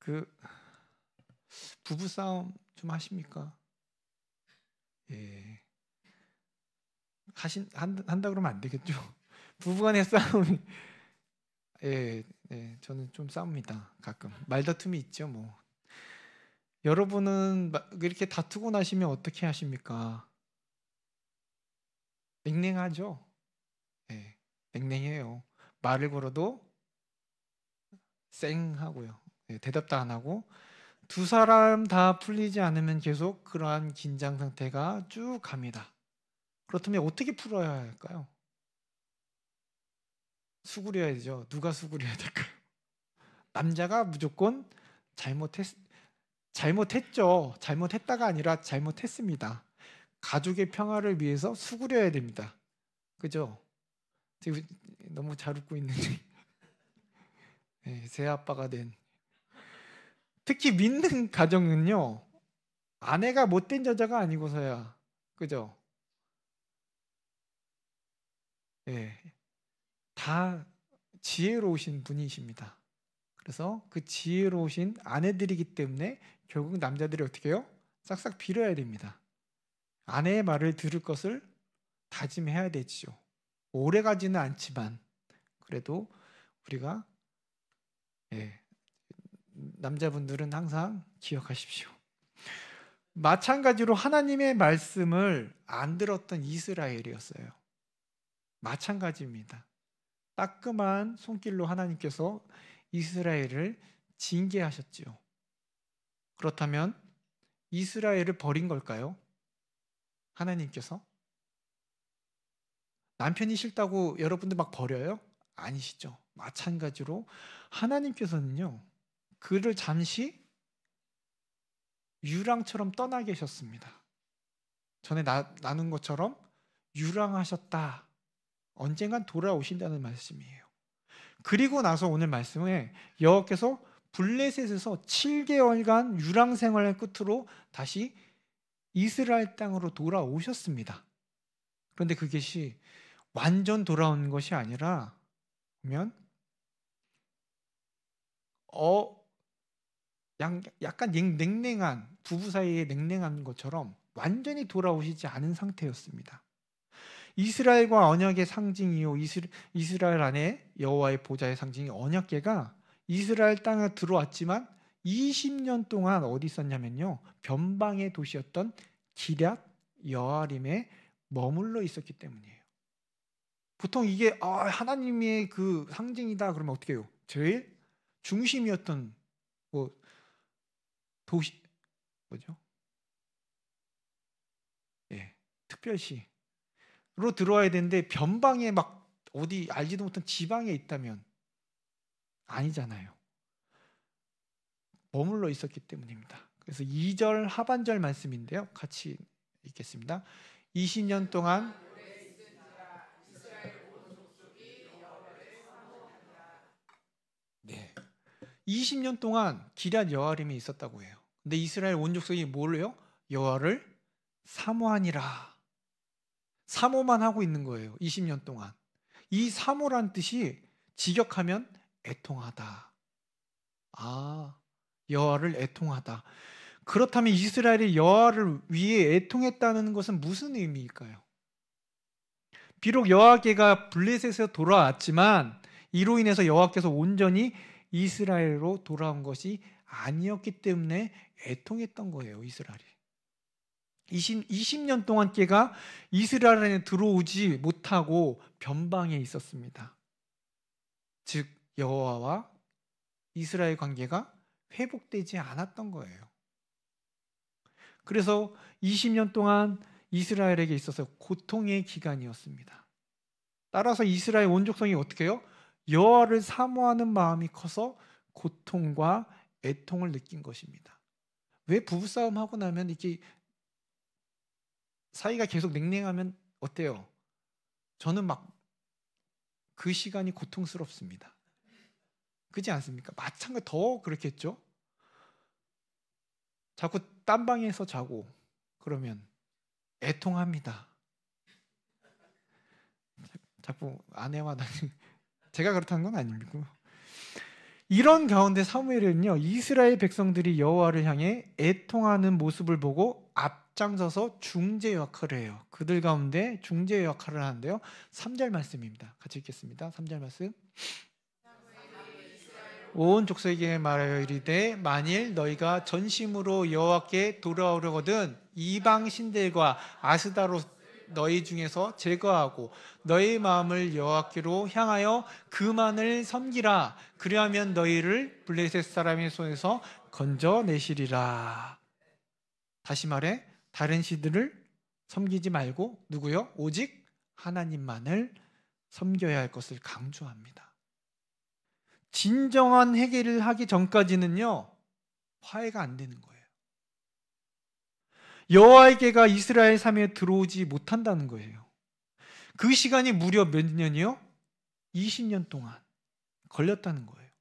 그 부부 싸움 좀 하십니까? 예. 한다 그러면 안 되겠죠. 부부간의 싸움이 예, 네, 저는 좀 싸웁니다. 가끔 말다툼이 있죠, 뭐. 여러분은 이렇게 다투고 나시면 어떻게 하십니까? 냉랭하죠. 예, 냉랭해요. 말을 걸어도 쌩하고요. 예, 대답도 안 하고 두 사람 다 풀리지 않으면 계속 그러한 긴장 상태가 쭉 갑니다. 그렇다면 어떻게 풀어야 할까요? 수그려야 되죠. 누가 수그려야 될까요? 남자가 무조건 잘못했죠. 잘못했다가 아니라 잘못했습니다. 가족의 평화를 위해서 수그려야 됩니다. 그죠? 지금 너무 잘 웃고 있는데 네, 새 아빠가 된 특히 믿는 가정은요, 아내가 못된 여자가 아니고서야, 그죠? 예, 다 지혜로우신 분이십니다. 그래서 그 지혜로우신 아내들이기 때문에 결국 남자들이 어떻게 해요? 싹싹 빌어야 됩니다. 아내의 말을 들을 것을 다짐해야 되지요. 오래 가지는 않지만 그래도 우리가 예, 남자분들은 항상 기억하십시오. 마찬가지로 하나님의 말씀을 안 들었던 이스라엘이었어요. 마찬가지입니다. 따끔한 손길로 하나님께서 이스라엘을 징계하셨지요. 그렇다면 이스라엘을 버린 걸까요? 하나님께서? 남편이 싫다고 여러분들 막 버려요? 아니시죠. 마찬가지로 하나님께서는요, 그를 잠시 유랑처럼 떠나 계셨습니다. 전에 나눈 것처럼 유랑하셨다. 언젠간 돌아오신다는 말씀이에요. 그리고 나서 오늘 말씀에 여호와께서 블레셋에서 7개월간 유랑 생활을 끝으로 다시 이스라엘 땅으로 돌아오셨습니다. 그런데 그것이 완전 돌아온 것이 아니라 보면 약간 냉랭한 부부 사이에 냉랭한 것처럼 완전히 돌아오시지 않은 상태였습니다. 이스라엘과 언약의 상징이요 이스라엘 안에 여호와의 보좌의 상징이 언약궤가 이스라엘 땅에 들어왔지만 20년 동안 어디 있었냐면요, 변방의 도시였던 기럇 여아림에 머물러 있었기 때문이에요. 보통 이게 하나님의 그 상징이다 그러면 어떻게 해요? 제일 중심이었던 뭐 도시 뭐죠? 예, 특별시로 들어와야 되는데 변방에 막 어디 알지도 못한 지방에 있다면 아니잖아요. 머물러 있었기 때문입니다. 그래서 2절 하반절 말씀인데요. 같이 읽겠습니다. 20년 동안 네. 20년 동안 기럇 여아림에 있었다고 해요. 근데 이스라엘 온 족속이 뭘 해요? 여호와를 사모하니라. 사모만 하고 있는 거예요. 20년 동안. 이 사모란 뜻이 직역하면 애통하다. 여호와를 애통하다. 그렇다면 이스라엘이 여호와를 위해 애통했다는 것은 무슨 의미일까요? 비록 여호와께가 블레셋에서 돌아왔지만 이로 인해서 여호와께서 온전히 이스라엘로 돌아온 것이 아니었기 때문에 애통했던 거예요. 이스라엘이 20년 동안 깨가 이스라엘에 들어오지 못하고 변방에 있었습니다. 즉 여호와와 이스라엘 관계가 회복되지 않았던 거예요. 그래서 20년 동안 이스라엘에게 있어서 고통의 기간이었습니다. 따라서 이스라엘 온 족속이 어떻게 해요? 여호와를 사모하는 마음이 커서 고통과 애통을 느낀 것입니다. 왜 부부싸움 하고 나면 이렇게 사이가 계속 냉랭하면 어때요? 저는 막 그 시간이 고통스럽습니다. 그렇지 않습니까? 마찬가지 더 그렇겠죠? 자꾸 딴 방에서 자고 그러면 애통합니다. 자꾸 아내와 제가 그렇다는 건 아니고 이런 가운데 사무엘은요, 이스라엘 백성들이 여호와를 향해 애통하는 모습을 보고 앞장서서 중재 역할을 해요. 그들 가운데 중재 역할을 하는데요. 3절 말씀입니다. 같이 읽겠습니다. 3절 말씀. 온 족속에게 말하여 이르되 만일 너희가 전심으로 여호와께 돌아오려거든 이방 신들과 아스다롯 너희 중에서 제거하고 너희 마음을 여호와께로 향하여 그만을 섬기라. 그리하면 너희를 블레셋 사람의 손에서 건져내시리라. 다시 말해 다른 신들을 섬기지 말고 누구요? 오직 하나님만을 섬겨야 할 것을 강조합니다. 진정한 회개를 하기 전까지는요, 화해가 안 되는 거예요. 여호와에게가 이스라엘 삶에 들어오지 못한다는 거예요. 그 시간이 무려 몇 년이요? 20년 동안 걸렸다는 거예요.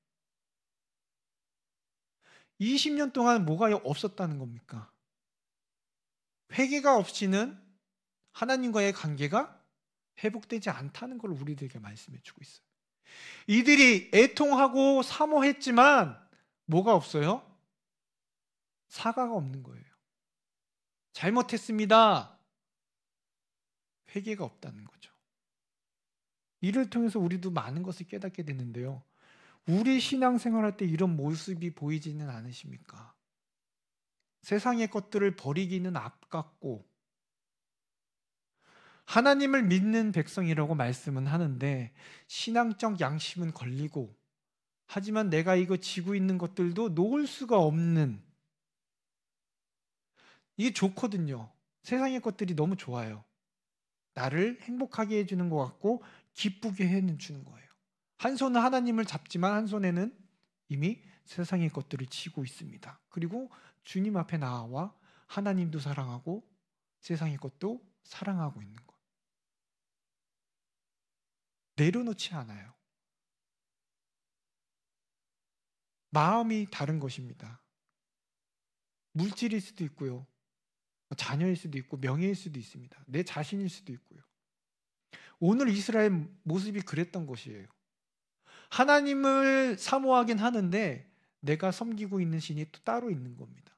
20년 동안 뭐가 없었다는 겁니까? 회개가 없이는 하나님과의 관계가 회복되지 않다는 걸 우리들에게 말씀해 주고 있어요. 이들이 애통하고 사모했지만 뭐가 없어요? 사과가 없는 거예요. 잘못했습니다. 회개가 없다는 거죠. 이를 통해서 우리도 많은 것을 깨닫게 되는데요. 우리 신앙생활할 때 이런 모습이 보이지는 않으십니까? 세상의 것들을 버리기는 아깝고 하나님을 믿는 백성이라고 말씀은 하는데 신앙적 양심은 걸리고 하지만 내가 이거 지고 있는 것들도 놓을 수가 없는, 이게 좋거든요. 세상의 것들이 너무 좋아요. 나를 행복하게 해주는 것 같고 기쁘게 해주는 거예요. 한 손은 하나님을 잡지만 한 손에는 이미 세상의 것들을 쥐고 있습니다. 그리고 주님 앞에 나와 하나님도 사랑하고 세상의 것도 사랑하고 있는 거예요. 내려놓지 않아요. 마음이 다른 것입니다. 물질일 수도 있고요. 자녀일 수도 있고 명예일 수도 있습니다. 내 자신일 수도 있고요. 오늘 이스라엘 모습이 그랬던 것이에요. 하나님을 사모하긴 하는데 내가 섬기고 있는 신이 또 따로 있는 겁니다.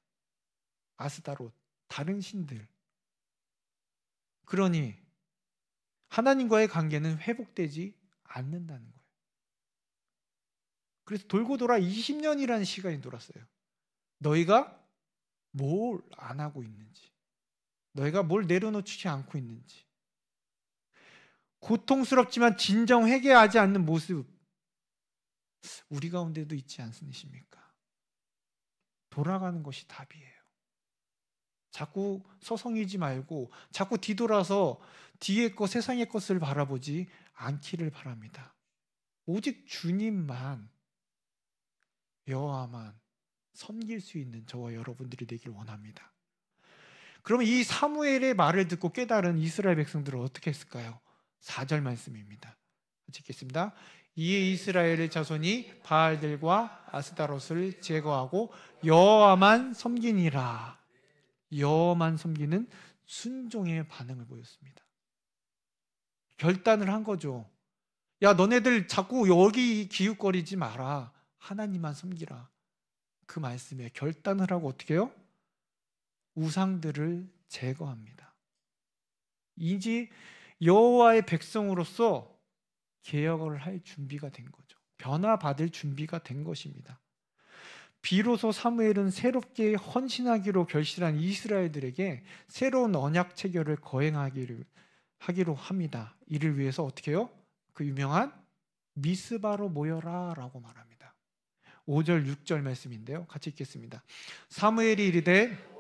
아스다롯, 다른 신들. 그러니 하나님과의 관계는 회복되지 않는다는 거예요. 그래서 돌고 돌아 20년이라는 시간이 돌았어요. 너희가 뭘 안 하고 있는지, 너희가 뭘 내려놓지 않고 있는지, 고통스럽지만 진정 회개하지 않는 모습 우리 가운데도 있지 않으십니까? 돌아가는 것이 답이에요. 자꾸 서성이지 말고 자꾸 뒤돌아서 뒤의 것, 세상의 것을 바라보지 않기를 바랍니다. 오직 주님만, 여호와만 섬길 수 있는 저와 여러분들이 되길 원합니다. 그러면 이 사무엘의 말을 듣고 깨달은 이스라엘 백성들은 어떻게 했을까요? 4절 말씀입니다. 읽겠습니다. 이에 이스라엘의 자손이 바알들과 아스다롯을 제거하고 여호와만 섬기니라. 여호와만 섬기는 순종의 반응을 보였습니다. 결단을 한 거죠. 야, 너네들 자꾸 여기 기웃거리지 마라. 하나님만 섬기라. 그 말씀에 결단을 하고 어떻게 해요? 우상들을 제거합니다. 이제 여호와의 백성으로서 개혁을 할 준비가 된 거죠. 변화받을 준비가 된 것입니다. 비로소 사무엘은 새롭게 헌신하기로 결심한 이스라엘들에게 새로운 언약 체결을 하기로 합니다. 이를 위해서 어떻게 해요? 그 유명한 미스바로 모여라 라고 말합니다. 5절 6절 말씀인데요. 같이 읽겠습니다. 사무엘이 이르되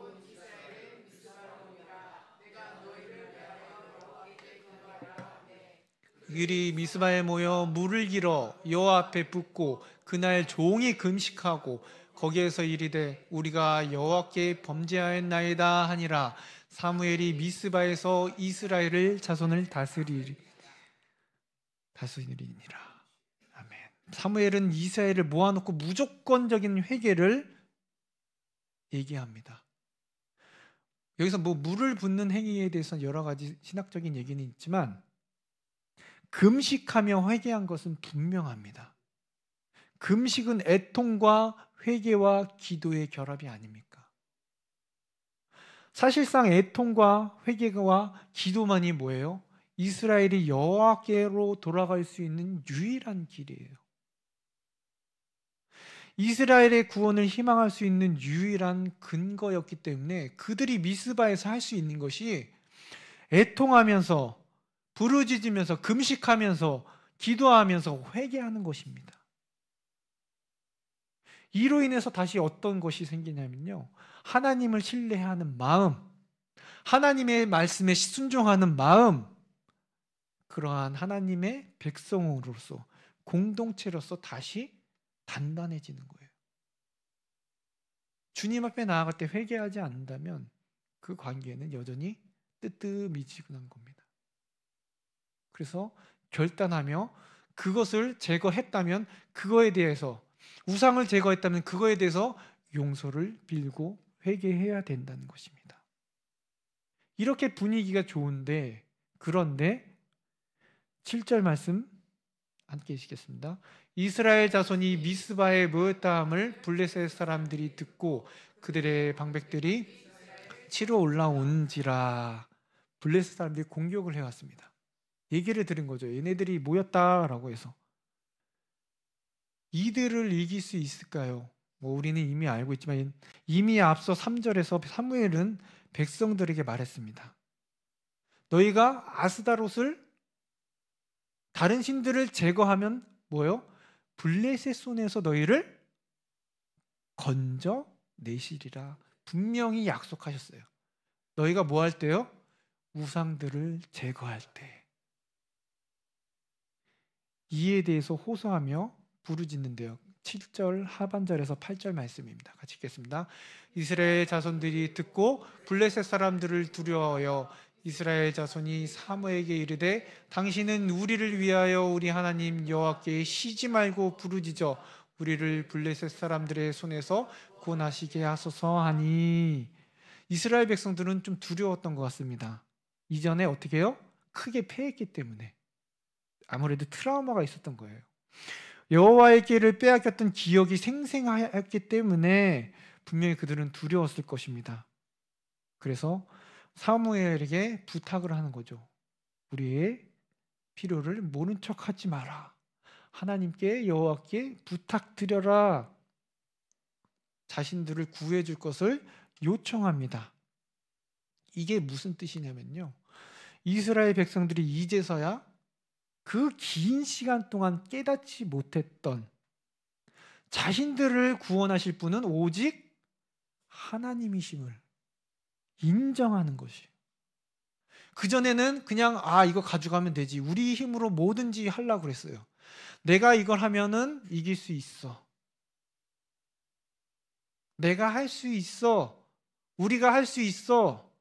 그들이 미스바에 모여 물을 길어 여호와 앞에 붓고 그날 종일 금식하고 거기에서 이르되 우리가 여호와께 범죄하였나이다 하니라. 사무엘이 미스바에서 이스라엘을 자손을 다스리니라. 아멘. 사무엘은 이스라엘을 모아놓고 무조건적인 회개를 얘기합니다. 여기서 뭐 물을 붓는 행위에 대해서는 여러 가지 신학적인 얘기는 있지만 금식하며 회개한 것은 분명합니다. 금식은 애통과 회개와 기도의 결합이 아닙니까? 사실상 애통과 회개와 기도만이 뭐예요? 이스라엘이 여호와께로 돌아갈 수 있는 유일한 길이에요. 이스라엘의 구원을 희망할 수 있는 유일한 근거였기 때문에 그들이 미스바에서 할 수 있는 것이 애통하면서 부르짖으면서 금식하면서 기도하면서 회개하는 것입니다. 이로 인해서 다시 어떤 것이 생기냐면요, 하나님을 신뢰하는 마음, 하나님의 말씀에 순종하는 마음, 그러한 하나님의 백성으로서 공동체로서 다시 단단해지는 거예요. 주님 앞에 나아갈 때 회개하지 않는다면 그 관계는 여전히 뜨뜻미지근한 겁니다. 그래서 결단하며 그것을 제거했다면 그거에 대해서, 우상을 제거했다면 그거에 대해서 용서를 빌고 회개해야 된다는 것입니다. 이렇게 분위기가 좋은데, 그런데 7절 말씀 함께 읽겠습니다. 이스라엘 자손이 미스바에 모였다함을 블레셋 사람들이 듣고 그들의 방백들이 치러 올라온지라. 블레셋 사람들이 공격을 해왔습니다. 얘기를 들은 거죠. 얘네들이 모였다라고 해서. 이들을 이길 수 있을까요? 우리는 이미 알고 있지만 이미 앞서 3절에서 사무엘은 백성들에게 말했습니다. 너희가 아스다롯을, 다른 신들을 제거하면 뭐요? 블레셋 손에서 너희를 건져내시리라. 분명히 약속하셨어요. 너희가 뭐 할 때요? 우상들을 제거할 때. 이에 대해서 호소하며 부르짖는데요. 7절 하반절에서 8절 말씀입니다. 같이 읽겠습니다. 이스라엘 자손들이 듣고 블레셋 사람들을 두려워하여 이스라엘 자손이 사무에게 이르되 당신은 우리를 위하여 우리 하나님 여호와께 쉬지 말고 부르짖어 우리를 블레셋 사람들의 손에서 구원하시게 하소서 하니. 이스라엘 백성들은 좀 두려웠던 것 같습니다. 이전에 어떻게 해요? 크게 패했기 때문에 아무래도 트라우마가 있었던 거예요. 여호와의 길을 빼앗겼던 기억이 생생하였기 때문에 분명히 그들은 두려웠을 것입니다. 그래서 사무엘에게 부탁을 하는 거죠. 우리의 필요를 모른 척하지 마라. 하나님께, 여호와께 부탁드려라. 자신들을 구해줄 것을 요청합니다. 이게 무슨 뜻이냐면요, 이스라엘 백성들이 이제서야 그 긴 시간 동안 깨닫지 못했던 자신들을 구원하실 분은 오직 하나님이심을 인정하는 것이. 그전에는 그냥 이거 가져가면 되지, 우리 힘으로 뭐든지 하려고 그랬어요. 내가 이걸 하면은 이길 수 있어, 내가 할 수 있어, 우리가 할 수 있어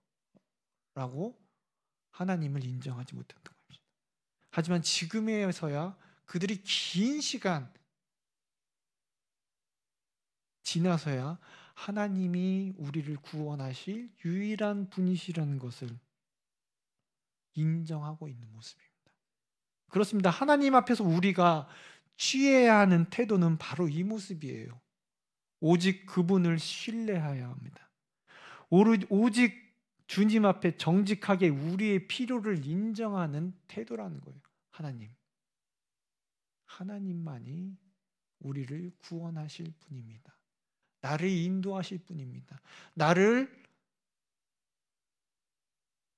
라고 하나님을 인정하지 못했던 겁니다. 하지만 지금에서야 그들이 긴 시간 지나서야 하나님이 우리를 구원하실 유일한 분이시라는 것을 인정하고 있는 모습입니다. 그렇습니다. 하나님 앞에서 우리가 취해야 하는 태도는 바로 이 모습이에요. 오직 그분을 신뢰해야 합니다. 오직 주님 앞에 정직하게 우리의 필요를 인정하는 태도라는 거예요. 하나님만이 우리를 구원하실 분입니다. 나를 인도하실 분입니다. 나를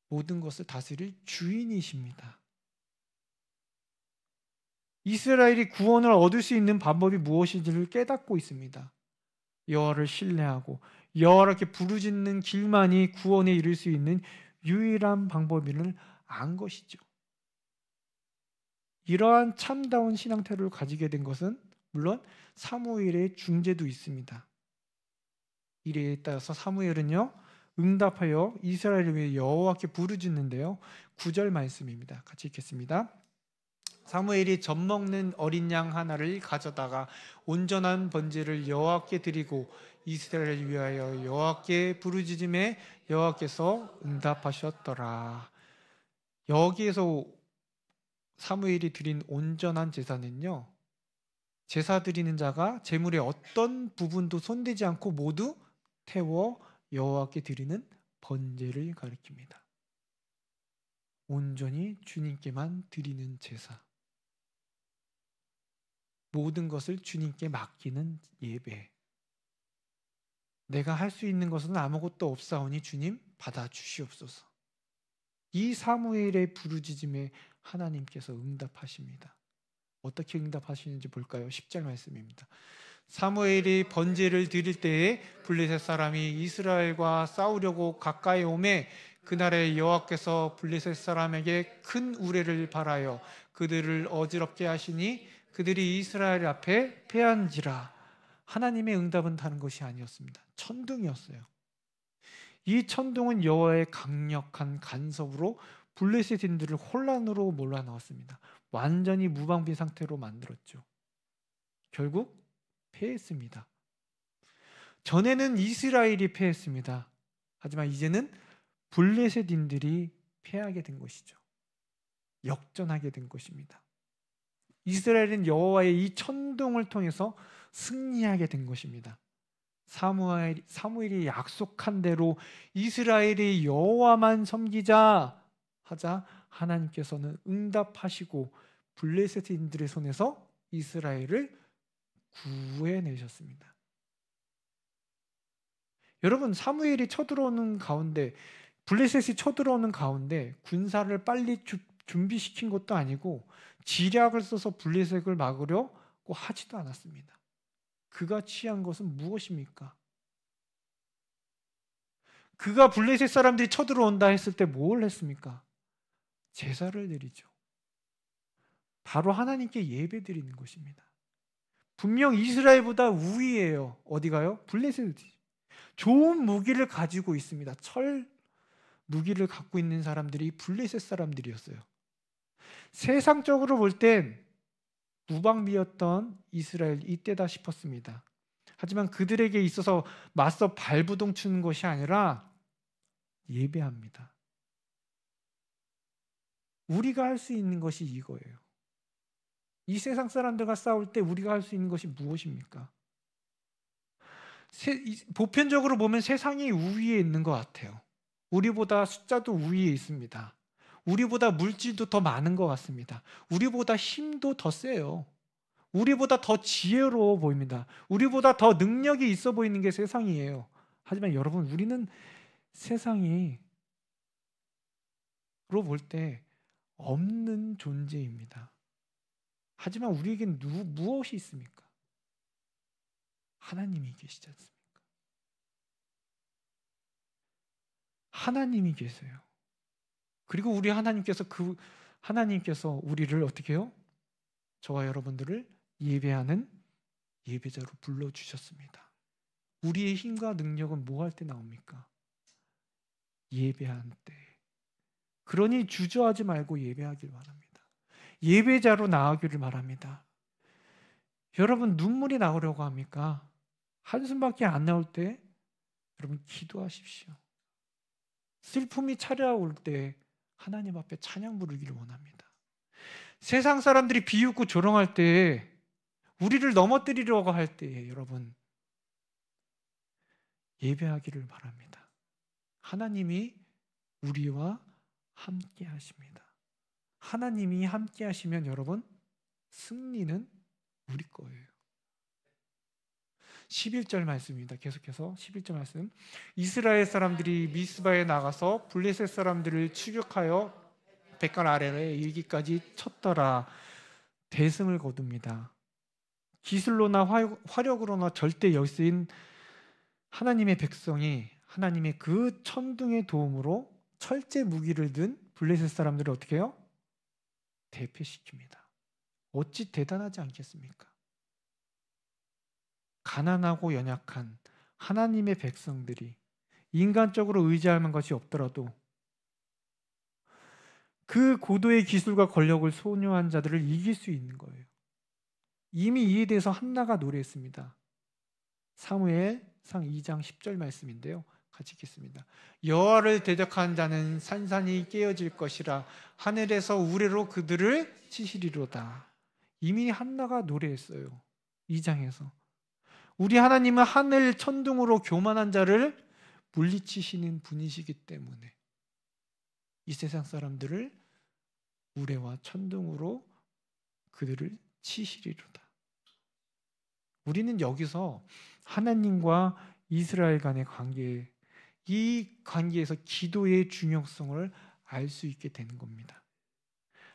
모든 것을 다스릴 주인이십니다. 이스라엘이 구원을 얻을 수 있는 방법이 무엇인지를 깨닫고 있습니다. 여호와를 신뢰하고 여호와께 부르짖는 길만이 구원에 이를 수 있는 유일한 방법임을 안 것이죠. 이러한 참다운 신앙 태도를 가지게 된 것은 물론 사무엘의 중재도 있습니다. 이에 따라서 사무엘은요, 응답하여 이스라엘을 위해 여호와께 부르짖는데요. 9절 말씀입니다. 같이 읽겠습니다. 사무엘이 젖먹는 어린 양 하나를 가져다가 온전한 번제를 여호와께 드리고 이스라엘을 위하여 여호와께 부르짖음에 여호와께서 응답하셨더라. 여기에서 사무엘이 드린 온전한 제사는요, 제사 드리는 자가 제물의 어떤 부분도 손대지 않고 모두 태워 여호와께 드리는 번제를 가리킵니다. 온전히 주님께만 드리는 제사. 모든 것을 주님께 맡기는 예배. 내가 할 수 있는 것은 아무것도 없사오니 주님 받아주시옵소서. 이 사무엘의 부르짖음에 하나님께서 응답하십니다. 어떻게 응답하시는지 볼까요? 10절 말씀입니다. 사무엘이 번제를 드릴 때에 블레셋 사람이 이스라엘과 싸우려고 가까이 오매 그날에 여호와께서 블레셋 사람에게 큰 우레를 발하여 그들을 어지럽게 하시니 그들이 이스라엘 앞에 패한지라. 하나님의 응답은 다른 것이 아니었습니다. 천둥이었어요. 이 천둥은 여호와의 강력한 간섭으로 블레셋인들을 혼란으로 몰아넣었습니다. 완전히 무방비 상태로 만들었죠. 결국 패했습니다. 전에는 이스라엘이 패했습니다. 하지만 이제는 블레셋인들이 패하게 된 것이죠. 역전하게 된 것입니다. 이스라엘은 여호와의 이 천둥을 통해서 승리하게 된 것입니다. 사무엘이 약속한 대로 이스라엘이 여호와만 섬기자 하자 하나님께서는 응답하시고 블레셋인들의 손에서 이스라엘을 구해내셨습니다. 여러분, 사무엘이 쳐들어오는 가운데, 블레셋이 쳐들어오는 가운데 군사를 빨리 준비시킨 것도 아니고 지략을 써서 블레셋을 막으려고 하지도 않았습니다. 그가 취한 것은 무엇입니까? 그가 블레셋 사람들이 쳐들어온다 했을 때 뭘 했습니까? 제사를 드리죠. 바로 하나님께 예배드리는 것입니다. 분명 이스라엘보다 우위예요. 어디가요? 블레셋이. 좋은 무기를 가지고 있습니다. 철 무기를 갖고 있는 사람들이 블레셋 사람들이었어요. 세상적으로 볼 땐 무방비였던 이스라엘 이때다 싶었습니다. 하지만 그들에게 있어서 맞서 발부동 추는 것이 아니라 예배합니다. 우리가 할 수 있는 것이 이거예요. 이 세상 사람들과 싸울 때 우리가 할 수 있는 것이 무엇입니까? 보편적으로 보면 세상이 우위에 있는 것 같아요. 우리보다 숫자도 우위에 있습니다. 우리보다 물질도 더 많은 것 같습니다. 우리보다 힘도 더 세요. 우리보다 더 지혜로워 보입니다. 우리보다 더 능력이 있어 보이는 게 세상이에요. 하지만 여러분, 우리는 세상이 로 볼 때 없는 존재입니다. 하지만 우리에겐 무엇이 있습니까? 하나님이 계시지 않습니까? 하나님이 계세요. 그리고 우리 하나님께서 우리를 어떻게 해요? 저와 여러분들을 예배하는 예배자로 불러주셨습니다. 우리의 힘과 능력은 뭐 할 때 나옵니까? 예배할 때. 그러니 주저하지 말고 예배하길 바랍니다. 예배자로 나아가기를 바랍니다. 여러분, 눈물이 나오려고 합니까? 한숨밖에 안 나올 때 여러분 기도하십시오. 슬픔이 찾아올 때 하나님 앞에 찬양 부르기를 원합니다. 세상 사람들이 비웃고 조롱할 때, 우리를 넘어뜨리려고 할 때 여러분 예배하기를 바랍니다. 하나님이 우리와 함께 하십니다. 하나님이 함께 하시면 여러분 승리는 우리 거예요. 11절 말씀입니다. 계속해서 11절 말씀. 이스라엘 사람들이 미스바에 나가서 블레셋 사람들을 추격하여 백간 아래에 이르기까지 쳤더라. 대승을 거둡니다. 기술로나 화력으로나 절대 역세인 하나님의 백성이 하나님의 그 천둥의 도움으로 철제 무기를 든 블레셋 사람들을 어떻게 해요? 대패시킵니다. 어찌 대단하지 않겠습니까? 가난하고 연약한 하나님의 백성들이 인간적으로 의지할 만한 것이 없더라도 그 고도의 기술과 권력을 소유한 자들을 이길 수 있는 거예요. 이미 이에 대해서 한나가 노래했습니다. 사무엘상 2장 10절 말씀인데요. 같이 읽겠습니다. 여호와를 대적한 자는 산산이 깨어질 것이라. 하늘에서 우레로 그들을 치시리로다. 이미 한나가 노래했어요. 2장에서 우리 하나님은 하늘 천둥으로 교만한 자를 물리치시는 분이시기 때문에 이 세상 사람들을 우레와 천둥으로 그들을 치시리로다. 우리는 여기서 하나님과 이스라엘 간의 관계, 이 관계에서 기도의 중요성을 알 수 있게 되는 겁니다.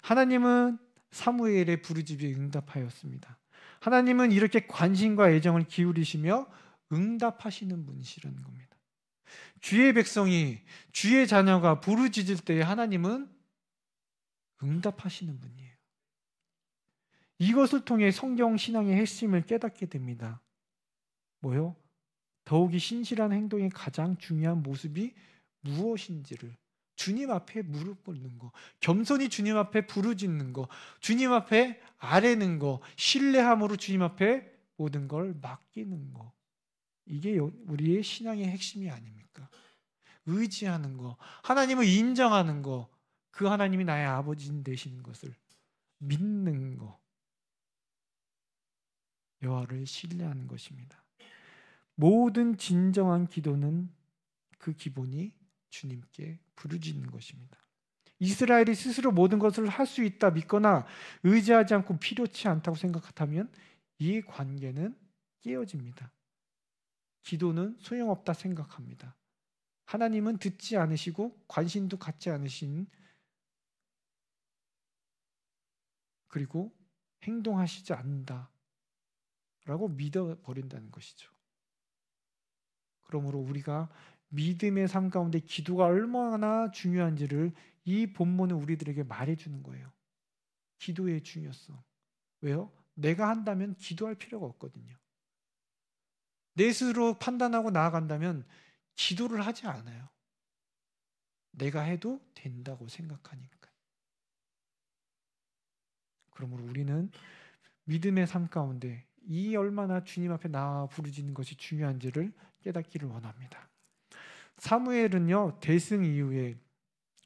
하나님은 사무엘의 부르짖음에 응답하였습니다. 하나님은 이렇게 관심과 애정을 기울이시며 응답하시는 분이시라는 겁니다. 주의 백성이, 주의 자녀가 부르짖을 때에 하나님은 응답하시는 분이에요. 이것을 통해 성경 신앙의 핵심을 깨닫게 됩니다. 뭐요? 더욱이 신실한 행동의 가장 중요한 모습이 무엇인지를 주님 앞에 무릎 꿇는 거, 겸손히 주님 앞에 부르짖는 거, 주님 앞에 아뢰는 거, 신뢰함으로 주님 앞에 모든 걸 맡기는 거. 이게 우리의 신앙의 핵심이 아닙니까? 의지하는 거, 하나님을 인정하는 거, 그 하나님이 나의 아버지 되시는 것을 믿는 거, 여호와를 신뢰하는 것입니다. 모든 진정한 기도는 그 기본이 주님께 부르짖는 것입니다. 이스라엘이 스스로 모든 것을 할 수 있다 믿거나 의지하지 않고 필요치 않다고 생각하면 이 관계는 깨어집니다. 기도는 소용없다 생각합니다. 하나님은 듣지 않으시고 관심도 갖지 않으신, 그리고 행동하시지 않는다 라고 믿어버린다는 것이죠. 그러므로 우리가 믿음의 삶 가운데 기도가 얼마나 중요한지를 이 본문은 우리들에게 말해주는 거예요. 기도의 중요성. 왜요? 내가 한다면 기도할 필요가 없거든요. 내 스스로 판단하고 나아간다면 기도를 하지 않아요. 내가 해도 된다고 생각하니까. 그러므로 우리는 믿음의 삶 가운데 이 얼마나 주님 앞에 나와 부르짖는 것이 중요한지를 깨닫기를 원합니다. 사무엘은요, 대승 이후에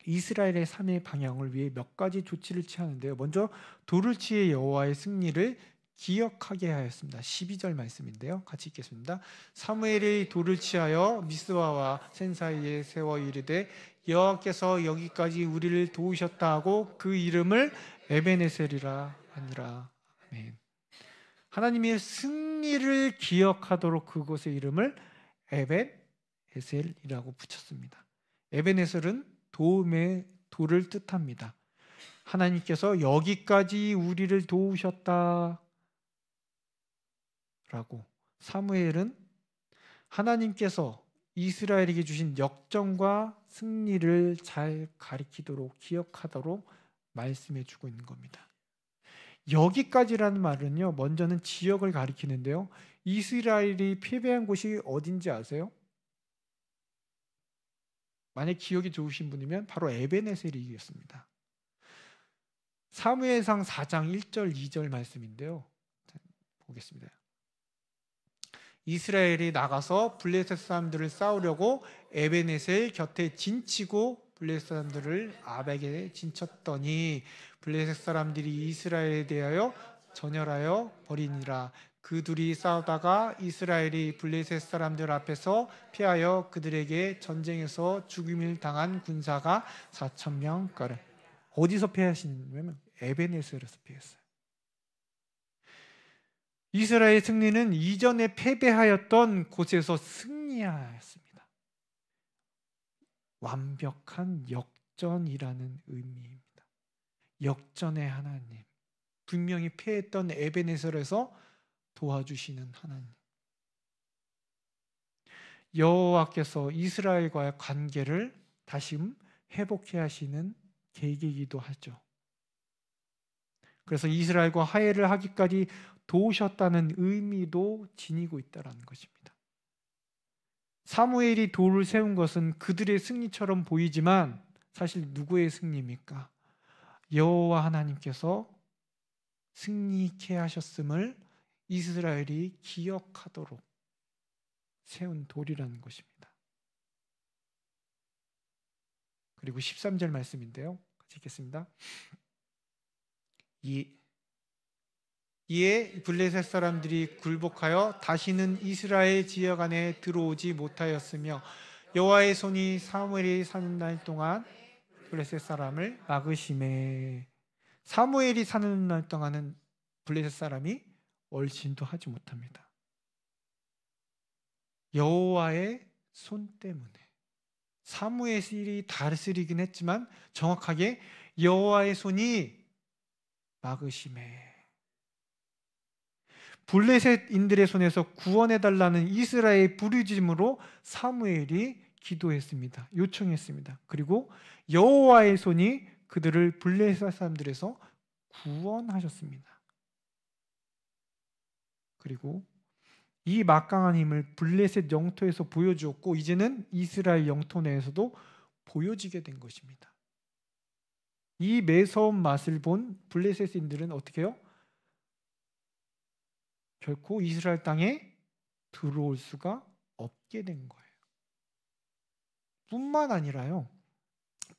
이스라엘의 삶의 방향을 위해 몇 가지 조치를 취하는데요. 먼저 돌을 치해 여호와의 승리를 기억하게 하였습니다. 12절 말씀인데요. 같이 읽겠습니다. 사무엘이 돌을 치하여 미스바와 센 사이에 세워 이르되 여호와께서 여기까지 우리를 도우셨다 하고 그 이름을 에베네셀이라 하니라. 아멘. 하나님의 승리를 기억하도록 그곳의 이름을 에벤에셀이라고 붙였습니다. 에벤에셀은 도움의 도를 뜻합니다. 하나님께서 여기까지 우리를 도우셨다 라고, 사무엘은 하나님께서 이스라엘에게 주신 역정과 승리를 잘 가리키도록, 기억하도록 말씀해 주고 있는 겁니다. 여기까지라는 말은요, 먼저는 지역을 가리키는데요, 이스라엘이 패배한 곳이 어딘지 아세요? 만약 기억이 좋으신 분이면 바로 에베네셀이었습니다. 사무엘상 4장 1절 2절 말씀인데요, 보겠습니다. 이스라엘이 나가서 블레셋 사람들을 싸우려고 에베네셀 곁에 진치고 블레셋 사람들을 아벡에 진쳤더니 블레셋 사람들이 이스라엘에 대하여 전열하여 버리니라. 그 둘이 싸우다가 이스라엘이 블레셋 사람들 앞에서 피하여 그들에게 전쟁에서 죽임을 당한 군사가 4,000명가량. 어디서 패하시냐면 에베네셀에서 패했어요. 이스라엘의 승리는 이전에 패배하였던 곳에서 승리하였습니다. 완벽한 역전이라는 의미입니다. 역전의 하나님, 분명히 패했던 에베네셀에서 도와주시는 하나님. 여호와께서 이스라엘과의 관계를 다시 회복해 하시는 계기이기도 하죠. 그래서 이스라엘과 화해를 하기까지 도우셨다는 의미도 지니고 있다는 것입니다. 사무엘이 돌을 세운 것은 그들의 승리처럼 보이지만 사실 누구의 승리입니까? 여호와 하나님께서 승리케 하셨음을 이스라엘이 기억하도록 세운 돌이라는 것입니다. 그리고 13절 말씀인데요, 같이 읽겠습니다. 이에 블레셋 사람들이 굴복하여 다시는 이스라엘 지역 안에 들어오지 못하였으며 여호와의 손이 사무엘이 사는 날 동안 블레셋 사람을 막으심에. 사무엘이 사는 날 동안은 블레셋 사람이 얼씬도 하지 못합니다. 여호와의 손 때문에. 사무엘이 다스리긴 했지만 정확하게 여호와의 손이 막으심에. 블레셋인들의 손에서 구원해달라는 이스라엘의 부르짖음으로 사무엘이 기도했습니다. 요청했습니다. 그리고 여호와의 손이 그들을 블레셋 사람들에서 구원하셨습니다. 그리고 이 막강한 힘을 블레셋 영토에서 보여주었고 이제는 이스라엘 영토 내에서도 보여지게 된 것입니다. 이 매서운 맛을 본 블레셋인들은 어떻게 해요? 결코 이스라엘 땅에 들어올 수가 없게 된 거예요. 뿐만 아니라요,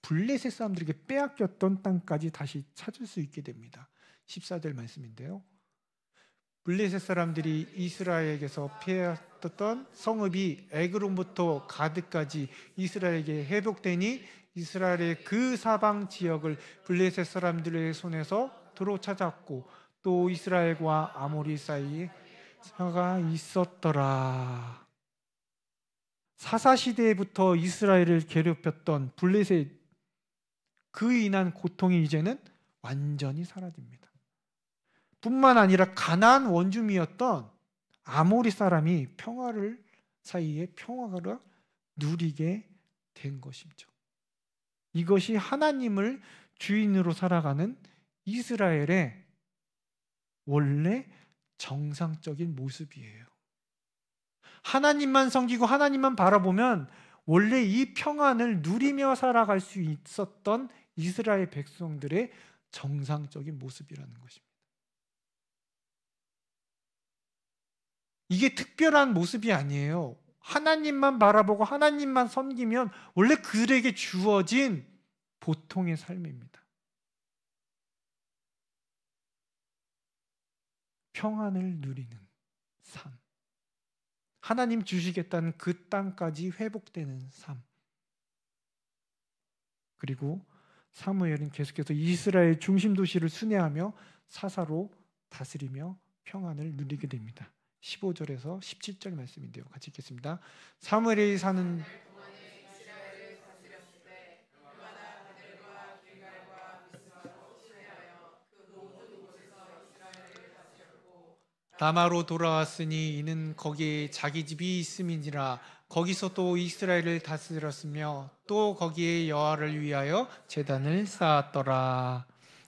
블레셋 사람들에게 빼앗겼던 땅까지 다시 찾을 수 있게 됩니다. 14절 말씀인데요, 블레셋 사람들이 이스라엘에게서 빼앗겼던 성읍이 에그론부터 가드까지 이스라엘에게 회복되니 이스라엘의 그 사방 지역을 블레셋 사람들의 손에서 도로 찾았고 또 이스라엘과 아모리 사이에 사가 있었더라. 사사시대부터 이스라엘을 괴롭혔던 블레셋, 그 인한 고통이 이제는 완전히 사라집니다. 뿐만 아니라 가나안 원주민이었던 아모리 사람이 평화를 사이에 평화를 누리게 된 것이죠. 이것이 하나님을 주인으로 살아가는 이스라엘의 원래 정상적인 모습이에요. 하나님만 섬기고 하나님만 바라보면 원래 이 평안을 누리며 살아갈 수 있었던 이스라엘 백성들의 정상적인 모습이라는 것입니다. 이게 특별한 모습이 아니에요. 하나님만 바라보고 하나님만 섬기면 원래 그들에게 주어진 보통의 삶입니다. 평안을 누리는 삶, 하나님 주시겠다는 그 땅까지 회복되는 삶. 그리고 사무엘은 계속해서 이스라엘 중심 도시를 순회하며 사사로 다스리며 평안을 누리게 됩니다. 15절에서 17절 말씀인데요, 같이 읽겠습니다. 사무엘이 사는 라마로 돌아왔으니 이는 거기에 자기 집이 있음이니라. 거기서 또 이스라엘을 다스렸으며 또 거기에 여호와를 위하여 제단을 쌓았더라.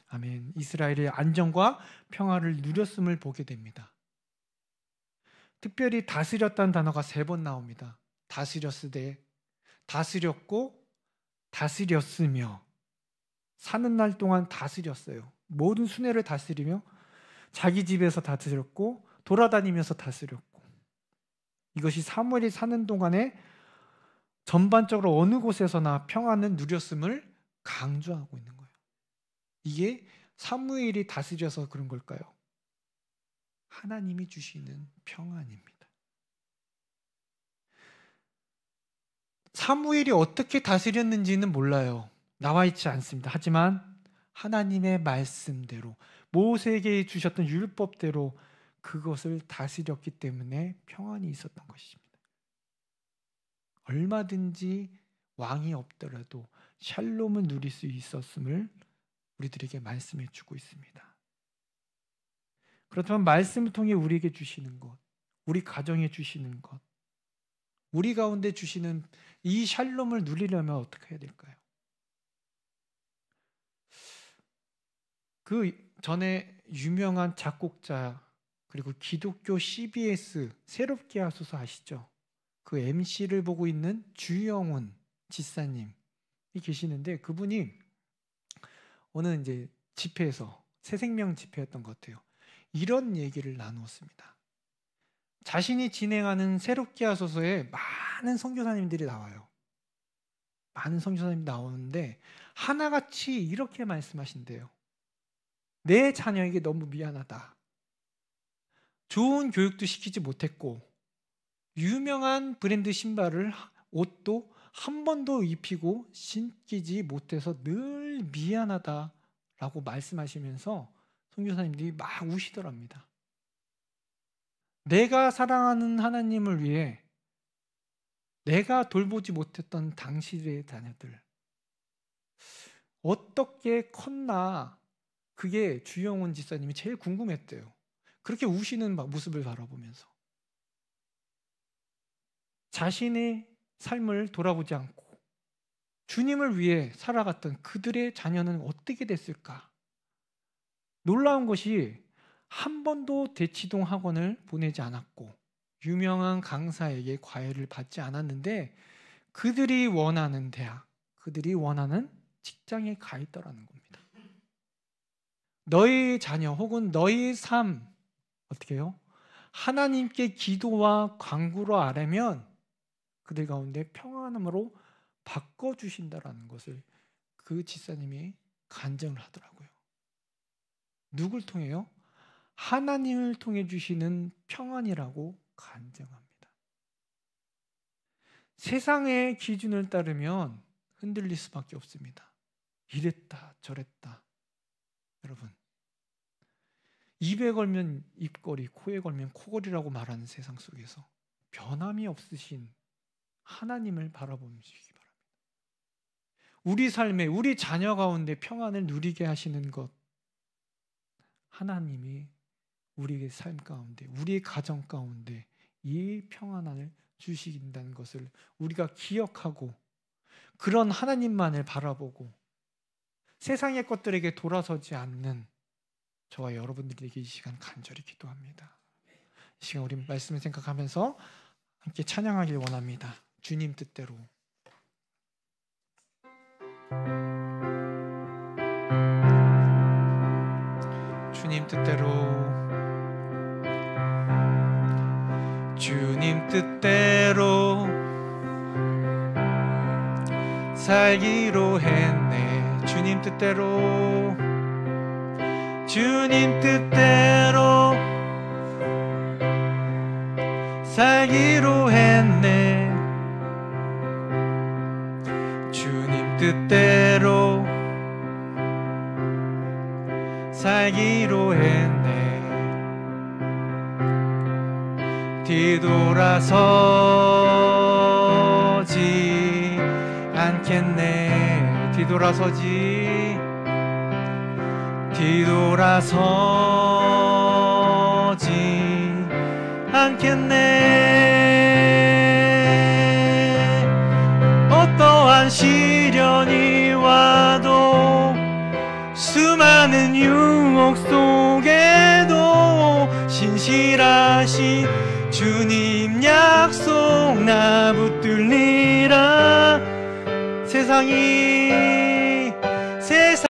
아멘. 이스라엘의 안정과 평화를 누렸음을 보게 됩니다. 특별히 다스렸다는 단어가 3번 나옵니다. 다스렸으되, 다스렸고, 다스렸으며. 사는 날 동안 다스렸어요. 모든 순회를 다스리며 자기 집에서 다스렸고 돌아다니면서 다스렸고, 이것이 사무엘이 사는 동안에 전반적으로 어느 곳에서나 평안을 누렸음을 강조하고 있는 거예요. 이게 사무엘이 다스려서 그런 걸까요? 하나님이 주시는 평안입니다. 사무엘이 어떻게 다스렸는지는 몰라요. 나와 있지 않습니다. 하지만 하나님의 말씀대로, 모세에게 주셨던 율법대로 그것을 다스렸기 때문에 평안이 있었던 것입니다. 얼마든지 왕이 없더라도 샬롬을 누릴 수 있었음을 우리들에게 말씀해 주고 있습니다. 그렇다면 말씀을 통해 우리에게 주시는 것, 우리 가정에 주시는 것, 우리 가운데 주시는 이 샬롬을 누리려면 어떻게 해야 될까요? 그 전에 유명한 작곡자 그리고 기독교 CBS 새롭게 하소서 아시죠? 그 MC를 보고 있는 주영훈 지사님이 계시는데, 그분이 어느 이제 집회에서, 새생명 집회였던 것 같아요, 이런 얘기를 나누었습니다. 자신이 진행하는 새롭게 하소서에 많은 선교사님들이 나와요. 많은 선교사님이 나오는데 하나같이 이렇게 말씀하신대요. 내 자녀에게 너무 미안하다. 좋은 교육도 시키지 못했고 유명한 브랜드 신발을 옷도 한 번도 입히고 신기지 못해서 늘 미안하다라고 말씀하시면서 선교사님들이 막 우시더랍니다. 내가 사랑하는 하나님을 위해 내가 돌보지 못했던 당신의 자녀들 어떻게 컸나, 그게 주영훈 집사님이 제일 궁금했대요. 그렇게 우시는 모습을 바라보면서 자신의 삶을 돌아보지 않고 주님을 위해 살아갔던 그들의 자녀는 어떻게 됐을까? 놀라운 것이 한 번도 대치동 학원을 보내지 않았고 유명한 강사에게 과외를 받지 않았는데 그들이 원하는 대학, 그들이 원하는 직장에 가 있더라는 겁니다. 너희 자녀 혹은 너희 삶 어떻게 해요? 하나님께 기도와 간구로 아뢰면 그들 가운데 평안함으로 바꿔주신다라는 것을 그 집사님이 간증을 하더라고요. 누굴 통해요? 하나님을 통해 주시는 평안이라고 간증합니다. 세상의 기준을 따르면 흔들릴 수밖에 없습니다. 이랬다 저랬다. 여러분, 입에 걸면 입걸이, 코에 걸면 코걸이라고 말하는 세상 속에서 변함이 없으신 하나님을 바라보시기 바랍니다. 우리 삶에 우리 자녀 가운데 평안을 누리게 하시는 것, 하나님이 우리의 삶 가운데, 우리의 가정 가운데 이 평안을 주신다는 것을 우리가 기억하고 그런 하나님만을 바라보고 세상의 것들에게 돌아서지 않는 저와 여러분들에게 이 시간 간절히 기도합니다. 이 시간 우리 말씀을 생각하면서 함께 찬양하길 원합니다. 주님 뜻대로. 주님 뜻대로, 주님 뜻대로 살기로 했네. 주님 뜻대로, 주님 뜻대로 살기로 했네. 주님 뜻대로 살기로 했네. 뒤돌아서지 않겠네. 뒤돌아서지 않겠네. 어떠한 시련이 와도 수많은 유혹 속에도 신실하신 주님 약속 나 붙들리라. 세상이